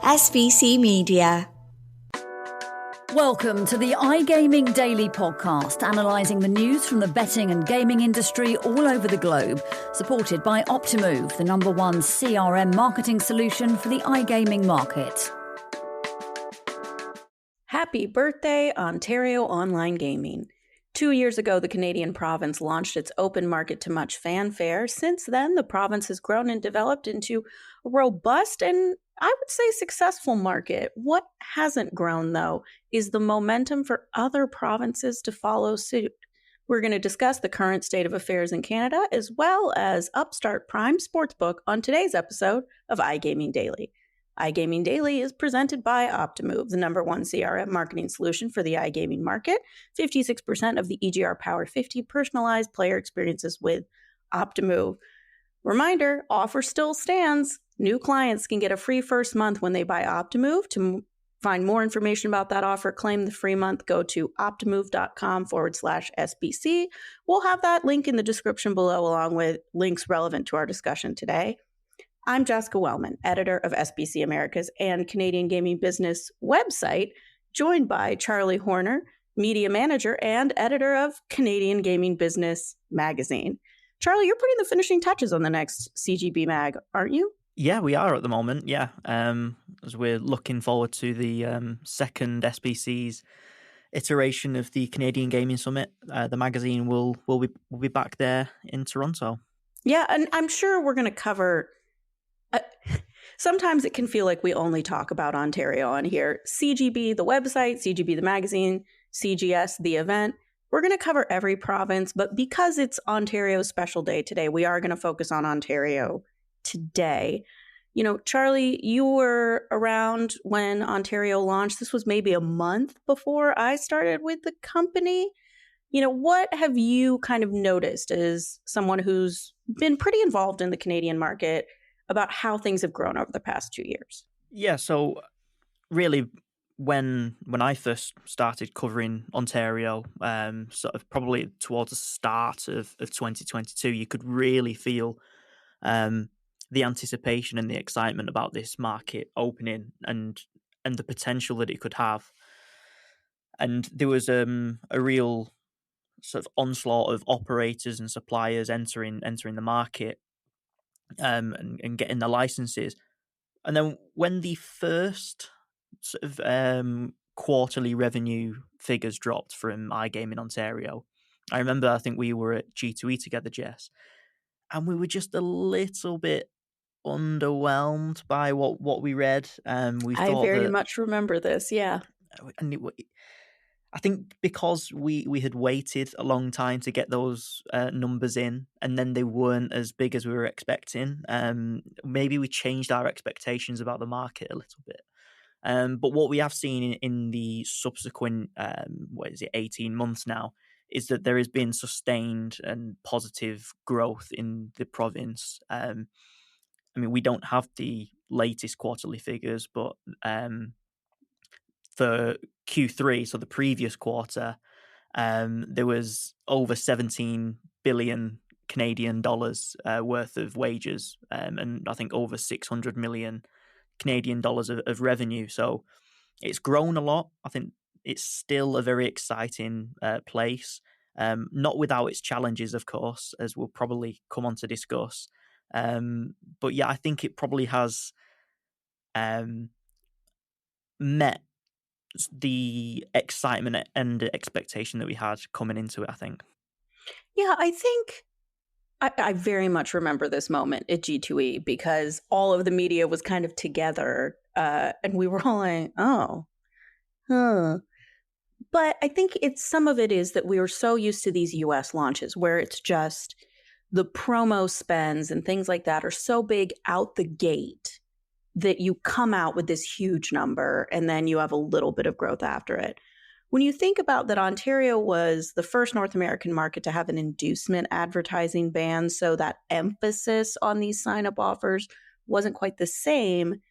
SBC Media. Welcome to the iGaming Daily podcast, analysing the news from the betting and gaming industry all over the globe, supported by Optimove, the #1 CRM marketing solution for the iGaming market. Happy birthday, Ontario Online Gaming. 2 years ago, the Canadian province launched its open market to much fanfare. Since then, the province has grown and developed into a robust and, I would say, successful market. What hasn't grown, though, is the momentum for other provinces to follow suit. We're going to discuss the current state of affairs in Canada, as well as upstart Prime Sportsbook on today's episode of iGaming Daily. iGaming Daily is presented by Optimove, the #1 CRM marketing solution for the iGaming market. 56% of the EGR Power 50 personalized player experiences with Optimove. Reminder, offer still stands. New clients can get a free first month when they buy Optimove. To find more information about that offer, claim the free month, go to optimove.com/SBC. We'll have that link in the description below, along with links relevant to our discussion today. I'm Jessica Welman, editor of SBC America's and Canadian Gaming Business website, joined by Charlie Horner, media manager and editor of Canadian Gaming Business magazine. Charlie, you're putting the finishing touches on the next CGB mag, aren't you? Yeah, we are at the moment, yeah. As we're looking forward to the second SBC's iteration of the Canadian Gaming Summit. The magazine will be back there in Toronto. Yeah, and I'm sure we're going to cover... sometimes it can feel like we only talk about Ontario on here. CGB, the website, CGB, the magazine, CGS, the event. We're going to cover every province, but because it's Ontario's special day today, we are going to focus on Ontario today. You know, Charlie, you were around when Ontario launched. This was maybe a month before I started with the company. You know, what have you kind of noticed as someone who's been pretty involved in the Canadian market about how things have grown over the past 2 years? Yeah, so really when I first started covering Ontario, sort of probably towards the start of 2022, you could really feel the anticipation and the excitement about this market opening and the potential that it could have. And there was a real sort of onslaught of operators and suppliers entering the market. And getting the licenses. And then when the first sort of quarterly revenue figures dropped from iGaming Ontario, I remember I think we were at G2E together, Jess, and we were just a little bit underwhelmed by what we read. I very much remember this, yeah. And I think because we had waited a long time to get those numbers in, and then they weren't as big as we were expecting. Maybe we changed our expectations about the market a little bit. But what we have seen in the subsequent, 18 months now, is that there has been sustained and positive growth in the province. I mean, we don't have the latest quarterly figures, but for Q3, so the previous quarter, there was over 17 billion Canadian dollars worth of wages, and I think over 600 million Canadian dollars of revenue. So it's grown a lot. I think it's still a very exciting place, not without its challenges, of course, as we'll probably come on to discuss. But yeah, I think it probably has met the excitement and expectation that we had coming into it, I think. Yeah, I think I very much remember this moment at G2E because all of the media was kind of together and we were all like, But I think some of it is that we were so used to these US launches where it's just the promo spends and things like that are so big out the gate that you come out with this huge number and then you have a little bit of growth after it. When you think about that, Ontario was the first North American market to have an inducement advertising ban, so that emphasis on these sign-up offers wasn't quite the same.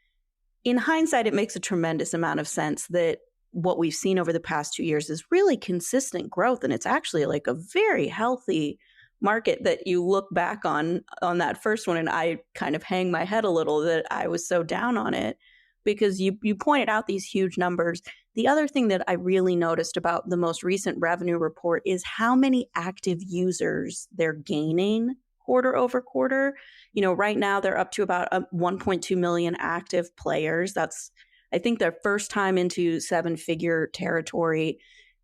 In hindsight, it makes a tremendous amount of sense that what we've seen over the past 2 years is really consistent growth, and it's actually like a very healthy market that you look back on that first one, and I kind of hang my head a little that I was so down on it. because you pointed out these huge numbers. The other thing that I really noticed about the most recent revenue report is how many active users they're gaining quarter over quarter. Right now they're up to about 1.2 million active players. That's, I think, their first time into 7-figure territory.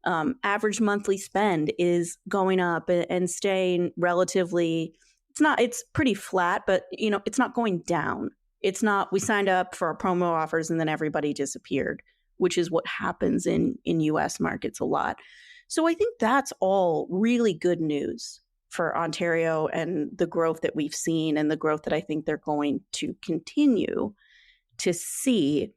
Average monthly spend is going up and staying relatively, it's pretty flat, but it's not going down. It's not, we signed up for our promo offers and then everybody disappeared, which is what happens in US markets a lot. So I think that's all really good news for Ontario and the growth that we've seen and the growth that I think they're going to continue to see,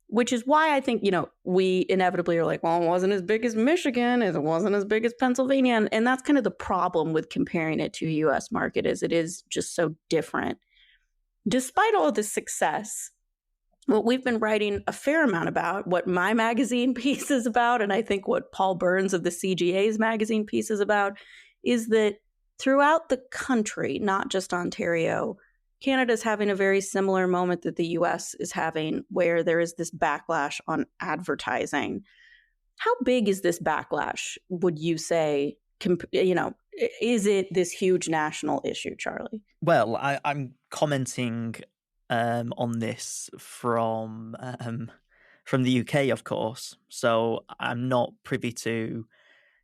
which is why I think, we inevitably are like, well, it wasn't as big as Michigan, it wasn't as big as Pennsylvania. And that's kind of the problem with comparing it to a US market, is it is just so different. Despite all this success, what we've been writing a fair amount about, what my magazine piece is about, and I think what Paul Burns of the CGA's magazine piece is about, is that throughout the country, not just Ontario, Canada's having a very similar moment that the US is having, where there is this backlash on advertising. How big is this backlash, would you say? Is it this huge national issue, Charlie? Well, I'm commenting on this from the UK, of course. So I'm not privy to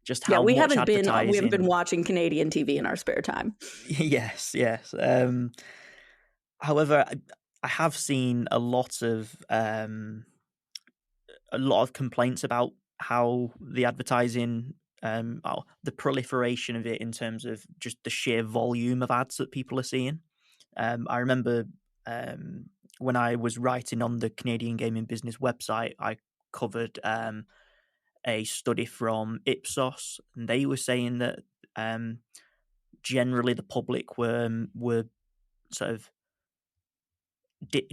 just how we much haven't advertising. been watching Canadian TV in our spare time. Yes. However, I have seen a lot of complaints about how the advertising, the proliferation of it in terms of just the sheer volume of ads that people are seeing. I remember when I was writing on the Canadian Gaming Business website, I covered a study from Ipsos, and they were saying that generally the public were sort of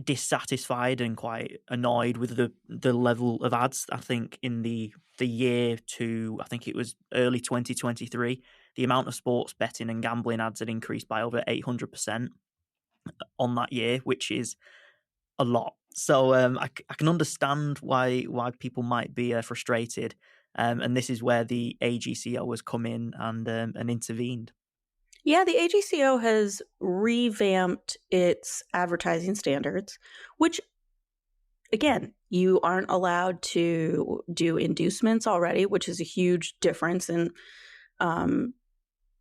dissatisfied and quite annoyed with the level of ads. I think in the year to, I think it was early 2023, the amount of sports betting and gambling ads had increased by over 800% on that year, which is a lot. So I can understand why people might be frustrated, and this is where the AGCO has come in and intervened. Yeah, the AGCO has revamped its advertising standards, which, again, you aren't allowed to do inducements already, which is a huge difference and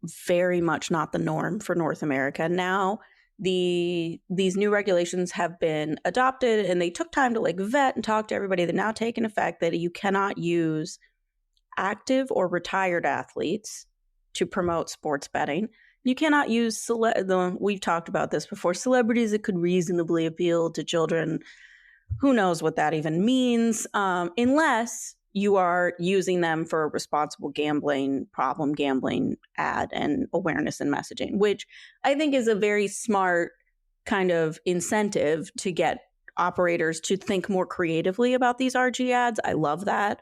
very much not the norm for North America. Now, these new regulations have been adopted, and they took time to vet and talk to everybody. They're now taking effect that you cannot use active or retired athletes to promote sports betting. You cannot use, we've talked about this before, celebrities that could reasonably appeal to children. Who knows what that even means, unless you are using them for a responsible gambling, problem gambling ad and awareness and messaging, which I think is a very smart kind of incentive to get operators to think more creatively about these RG ads. I love that.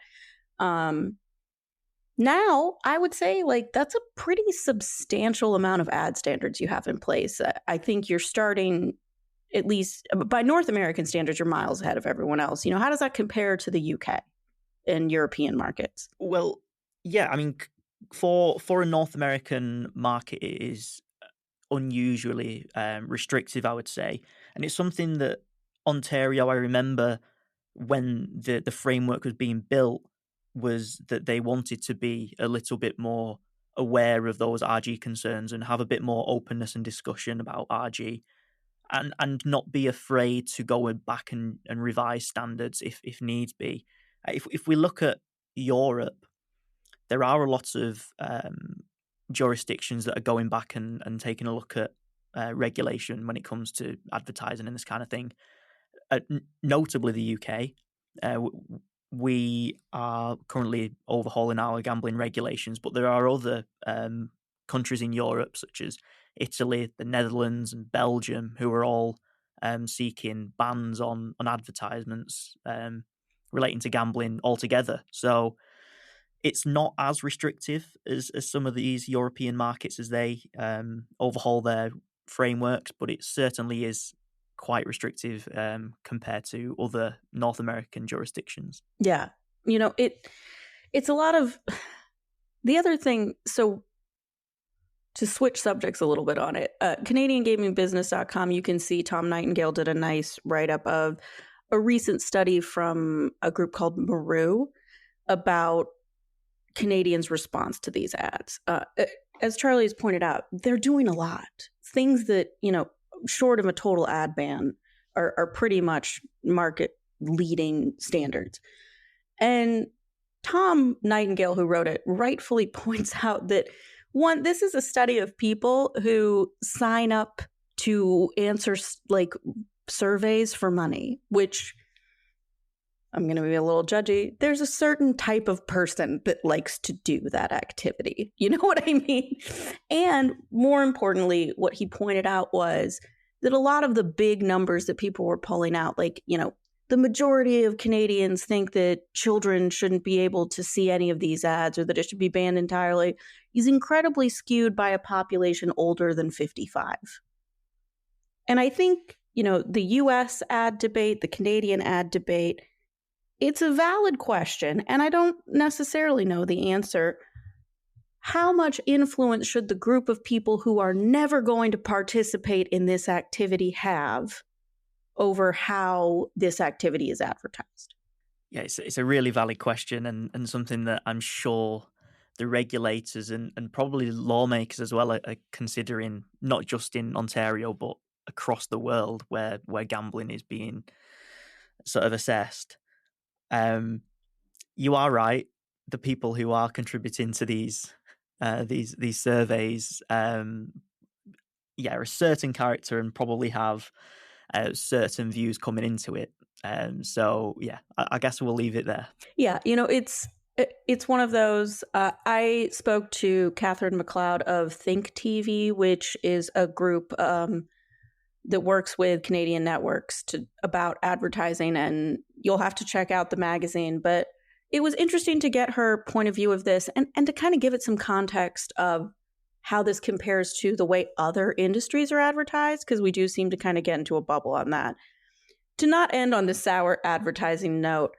Now, I would say that's a pretty substantial amount of ad standards you have in place. I think you're starting, at least by North American standards, you're miles ahead of everyone else. How does that compare to the UK and European markets? Well, yeah, I mean, for a North American market, it is unusually restrictive, I would say. And it's something that Ontario, I remember when the framework was being built, was that they wanted to be a little bit more aware of those RG concerns and have a bit more openness and discussion about RG, and not be afraid to go back and revise standards if needs be. If we look at Europe, there are a lot of jurisdictions that are going back and taking a look at regulation when it comes to advertising and this kind of thing. Notably the UK. We are currently overhauling our gambling regulations, but there are other countries in Europe, such as Italy, the Netherlands, and Belgium, who are all seeking bans on advertisements relating to gambling altogether. So it's not as restrictive as some of these European markets as they overhaul their frameworks, but it certainly is quite restrictive compared to other North American jurisdictions. Yeah. It's a lot of the other thing. So to switch subjects a little bit on it, CanadianGamingBusiness.com, you can see Tom Nightingale did a nice write-up of a recent study from a group called Maru about Canadians' response to these ads. As Charlie has pointed out, they're doing a lot. Things that, short of a total ad ban are pretty much market-leading standards. And Tom Nightingale, who wrote it, rightfully points out that, one, this is a study of people who sign up to answer surveys for money, which I'm going to be a little judgy. There's a certain type of person that likes to do that activity. You know what I mean? And more importantly, what he pointed out was that a lot of the big numbers that people were pulling out, the majority of Canadians think that children shouldn't be able to see any of these ads or that it should be banned entirely, is incredibly skewed by a population older than 55. And I think, the US ad debate, the Canadian ad debate, it's a valid question, and I don't necessarily know the answer. How much influence should the group of people who are never going to participate in this activity have over how this activity is advertised? Yeah, it's a really valid question and something that I'm sure the regulators and probably lawmakers as well are considering, not just in Ontario, but across the world where gambling is being sort of assessed. You are right. The people who are contributing to these surveys, are a certain character and probably have certain views coming into it. So yeah, I guess we'll leave it there. Yeah, it's one of those. I spoke to Catherine McLeod of Think TV, which is a group that works with Canadian networks about advertising, and you'll have to check out the magazine. But it was interesting to get her point of view of this and to kind of give it some context of how this compares to the way other industries are advertised, because we do seem to kind of get into a bubble on that. To not end on the sour advertising note,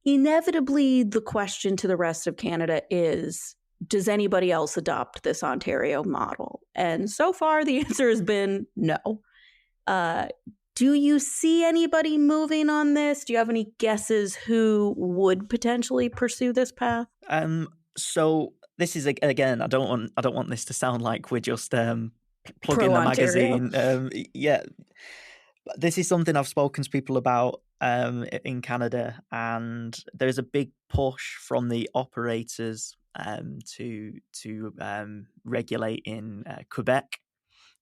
inevitably the question to the rest of Canada is, does anybody else adopt this Ontario model? And so far the answer has been no. Do you see anybody moving on this? Do you have any guesses who would potentially pursue this path? So this is, again, I don't want this to sound like we're just plugging the magazine. This is something I've spoken to people about in Canada, and there's a big push from the operators to regulate in Quebec.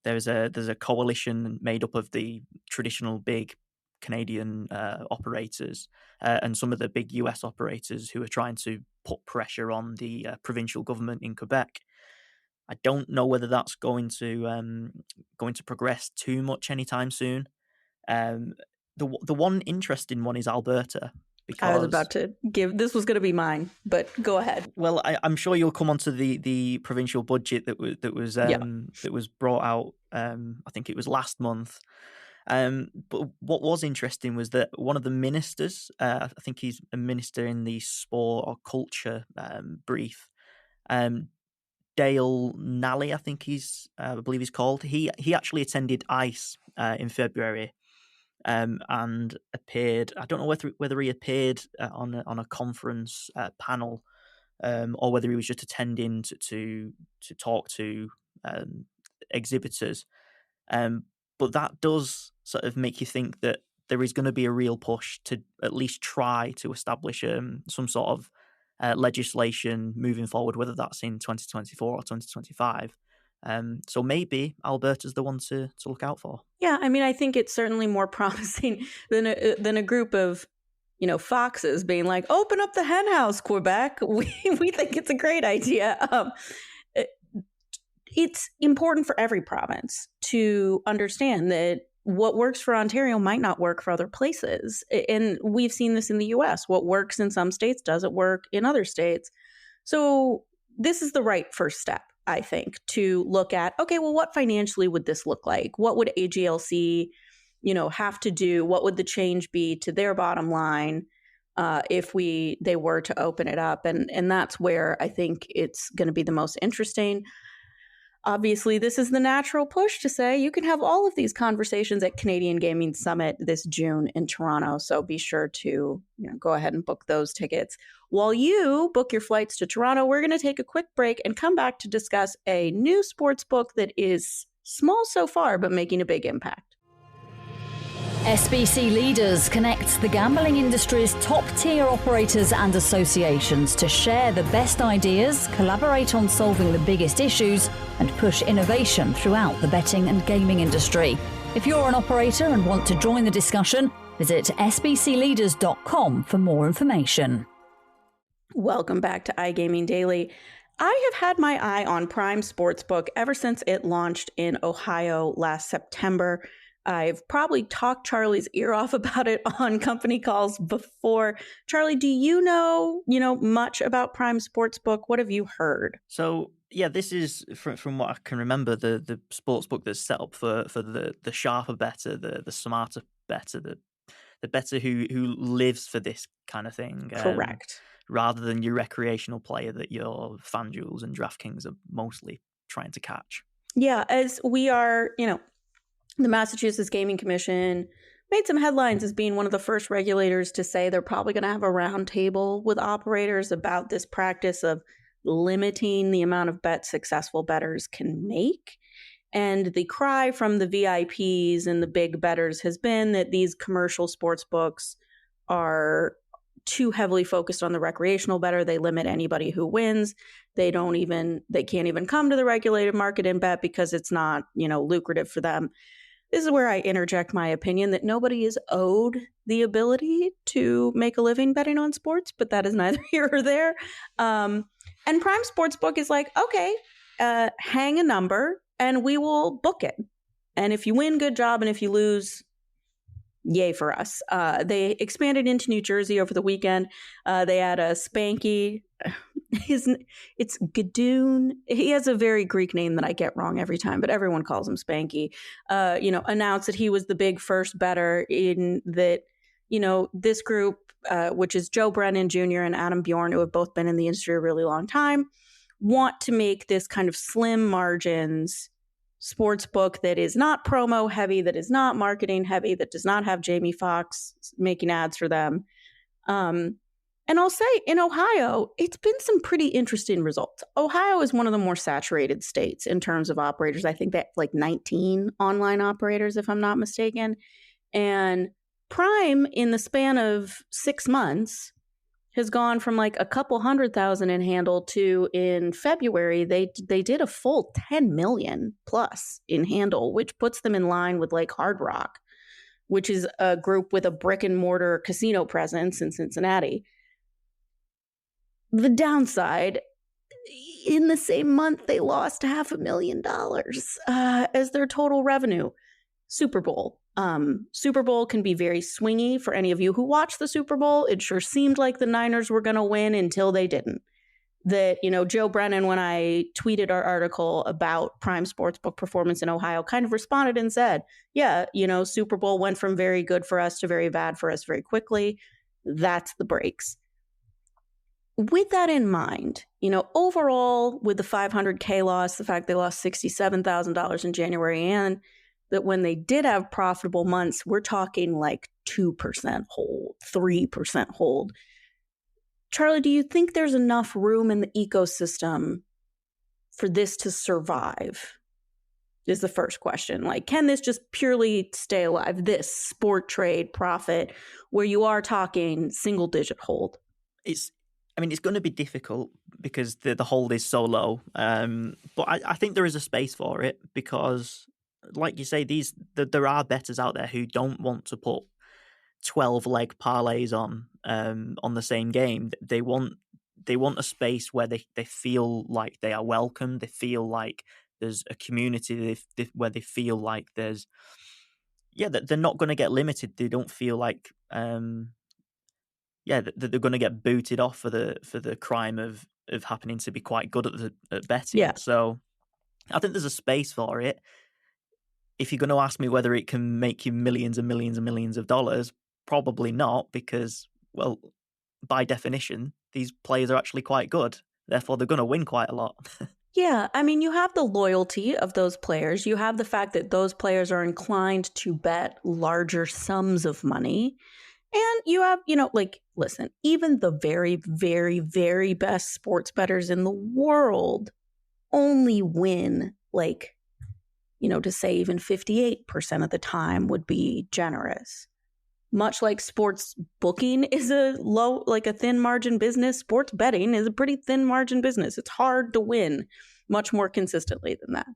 There's a coalition made up of the traditional big Canadian operators and some of the big US operators who are trying to put pressure on the provincial government in Quebec. I don't know whether that's going to progress too much anytime soon. The one interesting one is Alberta. Because I was about to this was going to be mine, but go ahead. Well, I'm sure you'll come onto the provincial budget that was brought out. I think it was last month. But what was interesting was that one of the ministers, I think he's a minister in the sport or culture brief, Dale Nally, I believe he's called. He actually attended ICE in February. And appeared. I don't know whether he appeared on a conference panel, or whether he was just attending to talk to exhibitors. But that does sort of make you think that there is going to be a real push to at least try to establish some sort of legislation moving forward, whether that's in 2024 or 2025. So maybe Alberta's the one to look out for. Yeah, I mean, I think it's certainly more promising than a group of, foxes being like, open up the hen house, Quebec. We think it's a great idea. It's important for every province to understand that what works for Ontario might not work for other places. And we've seen this in the US. What works in some states doesn't work in other states. So this is the right first step, I think, to look at, okay, well, what financially would this look like? What would AGLC have to do? What would the change be to their bottom line if they were to open it up? And that's where I think it's going to be the most interesting. Obviously, this is the natural push to say you can have all of these conversations at Canadian Gaming Summit this June in Toronto. So be sure to go ahead and book those tickets. While you book your flights to Toronto, we're going to take a quick break and come back to discuss a new sports book that is small so far, but making a big impact. SBC Leaders connects the gambling industry's top-tier operators and associations to share the best ideas, collaborate on solving the biggest issues, and push innovation throughout the betting and gaming industry. If you're an operator and want to join the discussion, visit sbcleaders.com for more information. Welcome back to iGaming Daily. I have had my eye on Prime Sportsbook ever since it launched in Ohio last September. I've probably talked Charlie's ear off about it on company calls before. Charlie, do you know much about Prime Sportsbook? What have you heard? So, yeah, this is, from what I can remember, the sportsbook that's set up for the sharper bettor, the smarter bettor, the bettor who lives for this kind of thing. Correct. Rather than your recreational player that your FanDuels and DraftKings are mostly trying to catch. Yeah, as we are, the Massachusetts Gaming Commission made some headlines as being one of the first regulators to say they're probably going to have a roundtable with operators about this practice of limiting the amount of bets successful bettors can make. And the cry from the VIPs and the big bettors has been that these commercial sports books are too heavily focused on the recreational bettor. They limit anybody who wins. They can't even come to the regulated market and bet because it's not, lucrative for them. This is where I interject my opinion that nobody is owed the ability to make a living betting on sports, but that is neither here or there. And Prime Sportsbook is like, okay, hang a number and we will book it. And if you win, good job. And if you lose, yay for us. They expanded into New Jersey over the weekend. They had a Spanky. It's Gadoon. He has a very Greek name that I get wrong every time, but everyone calls him Spanky. Announced that he was the big first bettor in that, this group, which is Joe Brennan Jr. and Adam Bjorn, who have both been in the industry a really long time, want to make this kind of slim margins sports book that is not promo heavy, that is not marketing heavy, that does not have Jamie Foxx making ads for them. And I'll say in Ohio, it's been some pretty interesting results. Ohio is one of the more saturated states in terms of operators. I think that 19 online operators, if I'm not mistaken. And Prime, in the span of 6 months, has gone from a couple 100,000 in handle to, in February, they did a full 10 million plus in handle, which puts them in line with Hard Rock, which is a group with a brick and mortar casino presence in Cincinnati. The downside, in the same month, they lost $500,000 as their total revenue. Super Bowl. Super Bowl can be very swingy for any of you who watch the Super Bowl. It sure seemed like the Niners were going to win until they didn't. That, Joe Brennan, when I tweeted our article about Prime Sportsbook performance in Ohio, kind of responded and said, yeah, Super Bowl went from very good for us to very bad for us very quickly. That's the breaks. With that in mind, overall, with the $500K loss, the fact they lost $67,000 in January, and that when they did have profitable months, we're talking 2% hold, 3% hold. Charlie, do you think there's enough room in the ecosystem for this to survive? Is the first question. Can this just purely stay alive? This sport trade profit, where you are talking single digit hold? It's going to be difficult because the hold is so low. But I think there is a space for it because, like you say, there are bettors out there who don't want to put 12-leg parlays on the same game. They want a space where they feel like they are welcome. They feel like there's a community where they feel like there's that they're not going to get limited. They don't feel like that they're going to get booted off for the crime of happening to be quite good at betting. Yeah. So I think there's a space for it. if you're going to ask me whether it can make you millions and millions and millions of dollars, probably not, because, well, by definition, these players are actually quite good. Therefore, they're going to win quite a lot. Yeah, I mean, you have the loyalty of those players. You have the fact that those players are inclined to bet larger sums of money. And you have, like, listen, even the very, very, very best sports bettors in the world only win, like, to say even 58% of the time would be generous. Much like sports booking is a thin margin business, sports betting is a pretty thin margin business. It's hard to win much more consistently than that.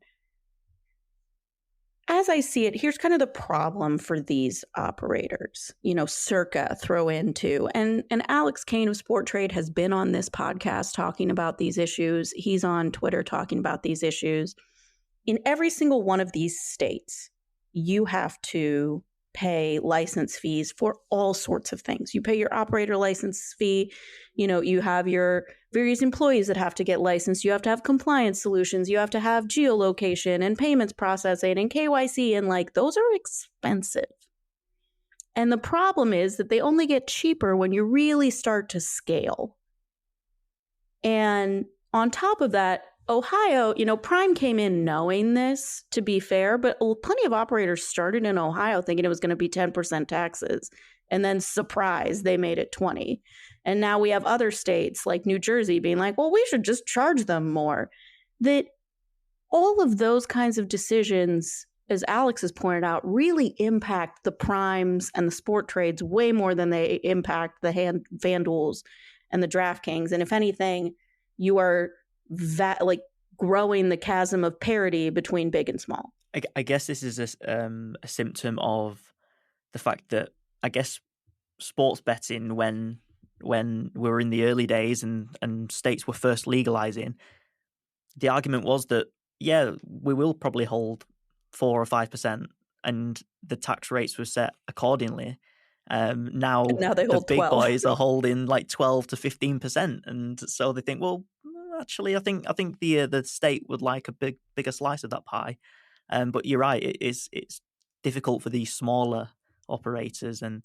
As I see it, here's kind of the problem for these operators. Circa throw into, and Alex Kane of Sport Trade has been on this podcast talking about these issues. He's on Twitter talking about these issues. In every single one of these states, you have to pay license fees for all sorts of things. You pay your operator license fee. You have your various employees that have to get licensed. You have to have compliance solutions. You have to have geolocation and payments processing and KYC. And those are expensive. And the problem is that they only get cheaper when you really start to scale. And on top of that, Ohio, Prime came in knowing this, to be fair, but plenty of operators started in Ohio thinking it was going to be 10% taxes. And then, surprise, they made it 20. And now we have other states like New Jersey being like, well, we should just charge them more. That all of those kinds of decisions, as Alex has pointed out, really impact the primes and the sport trades way more than they impact the FanDuels and the DraftKings. And if anything, you are growing the chasm of parity between big and small. I guess this is a symptom of the fact that, I guess, sports betting, when we were in the early days and states were first legalizing, the argument was that, yeah, we will probably hold 4 or 5%, and the tax rates were set accordingly. Now they hold the big 12. Boys are holding 12 to 15%, and so they think, well, actually, I think the state would like a bigger slice of that pie. But you're right, it's difficult for these smaller operators, and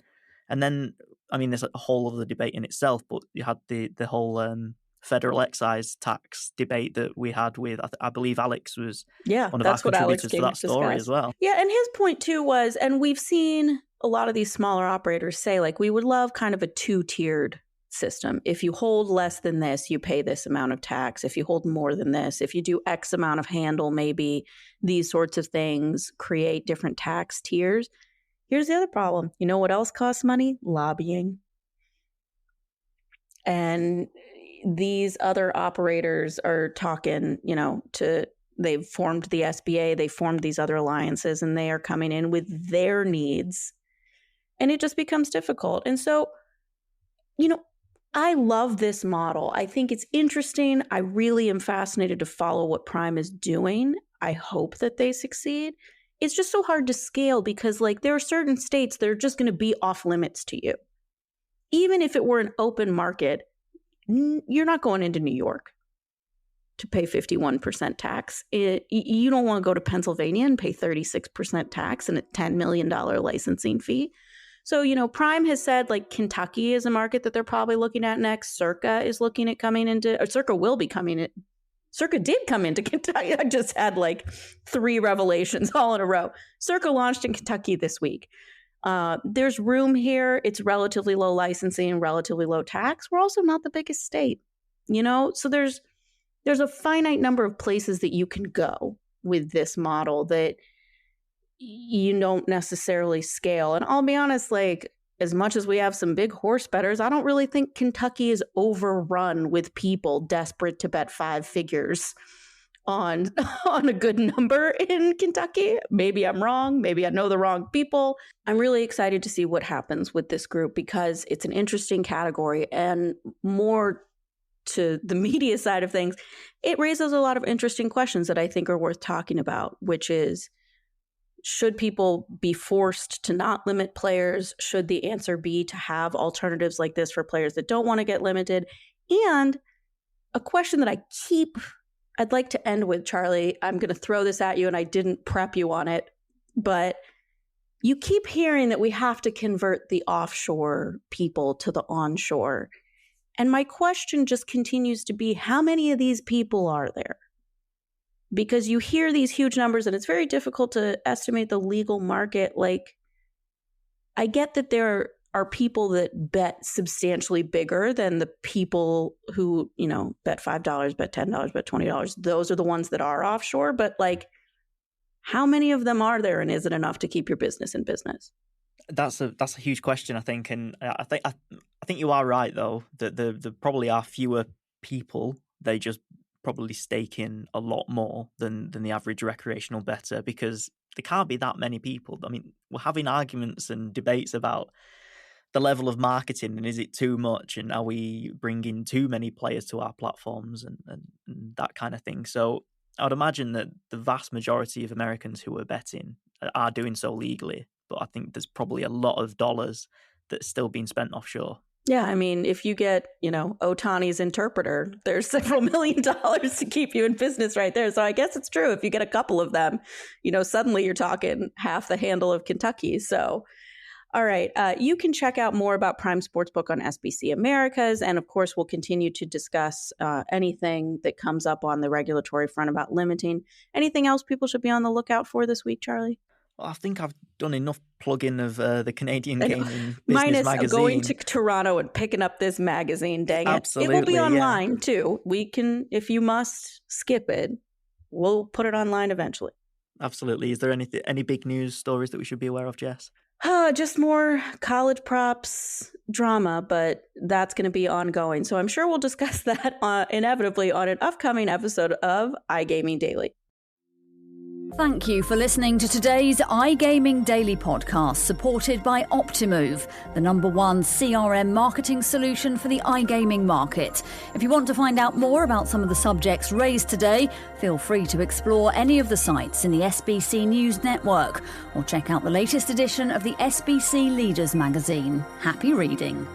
then, I mean, there's a whole other debate in itself. But you had the whole federal excise tax debate that we had with, I believe Alex was one of our contributors to that story as well. Yeah, and his point too was, and we've seen a lot of these smaller operators say, we would love kind of a 2-tiered system. If you hold less than this, you pay this amount of tax. If you hold more than this, if you do X amount of handle, maybe these sorts of things create different tax tiers. Here's the other problem. You know what else costs money? Lobbying. And these other operators are talking, they've formed the SBA, they formed these other alliances, and they are coming in with their needs. And it just becomes difficult. And so, I love this model. I think it's interesting. I really am fascinated to follow what Prime is doing. I hope that they succeed. It's just so hard to scale because there are certain states that are just going to be off limits to you. Even if it were an open market, you're not going into New York to pay 51% tax. You don't want to go to Pennsylvania and pay 36% tax and a $10 million licensing fee. So, Prime has said Kentucky is a market that they're probably looking at next. Circa is looking at coming into, or Circa will be coming in. Circa did come into Kentucky. I just had 3 revelations all in a row. Circa launched in Kentucky this week. There's room here. It's relatively low licensing, relatively low tax. We're also not the biggest state, so there's a finite number of places that you can go with this model that you don't necessarily scale. And I'll be honest, as much as we have some big horse bettors, I don't really think Kentucky is overrun with people desperate to bet 5 figures on a good number in Kentucky. Maybe I'm wrong. Maybe I know the wrong people. I'm really excited to see what happens with this group because it's an interesting category, and more to the media side of things, it raises a lot of interesting questions that I think are worth talking about, which is, should people be forced to not limit players? Should the answer be to have alternatives like this for players that don't want to get limited? And a question that I'd like to end with, Charlie, I'm going to throw this at you, and I didn't prep you on it. But you keep hearing that we have to convert the offshore people to the onshore. And my question just continues to be, how many of these people are there? Because you hear these huge numbers and it's very difficult to estimate the legal market. Like, I get that there are people that bet substantially bigger than the people who, bet $5, bet $10, bet $20. Those are the ones that are offshore. But like, how many of them are there, and is it enough to keep your business in business? That's a huge question, I think, and I think you are right though that there probably are fewer people. They just probably stake in a lot more than the average recreational bettor, because there can't be that many people. I mean, we're having arguments and debates about the level of marketing, and is it too much, and are we bringing too many players to our platforms, and that kind of thing. So I would imagine that the vast majority of Americans who are betting are doing so legally, but I think there's probably a lot of dollars that's still being spent offshore. Yeah, I mean, if you get, Otani's interpreter, there's several $1 million to keep you in business right there. So I guess it's true. If you get a couple of them, suddenly you're talking half the handle of Kentucky. So, all right. You can check out more about Prime Sportsbook on SBC Americas. And of course, we'll continue to discuss anything that comes up on the regulatory front about limiting. Anything else people should be on the lookout for this week, Charlie? Well, I think I've done enough plugging of the Canadian Gaming Business Minus magazine. Going to Toronto and picking up this magazine, dang it. Absolutely, it will be online too. We can, if you must skip it, we'll put it online eventually. Absolutely. Is there any big news stories that we should be aware of, Jess? Just more college props drama, but that's going to be ongoing. So I'm sure we'll discuss that inevitably on an upcoming episode of iGaming Daily. Thank you for listening to today's iGaming Daily podcast, supported by Optimove, the #1 CRM marketing solution for the iGaming market. If you want to find out more about some of the subjects raised today, feel free to explore any of the sites in the SBC News Network or check out the latest edition of the SBC Leaders magazine. Happy reading.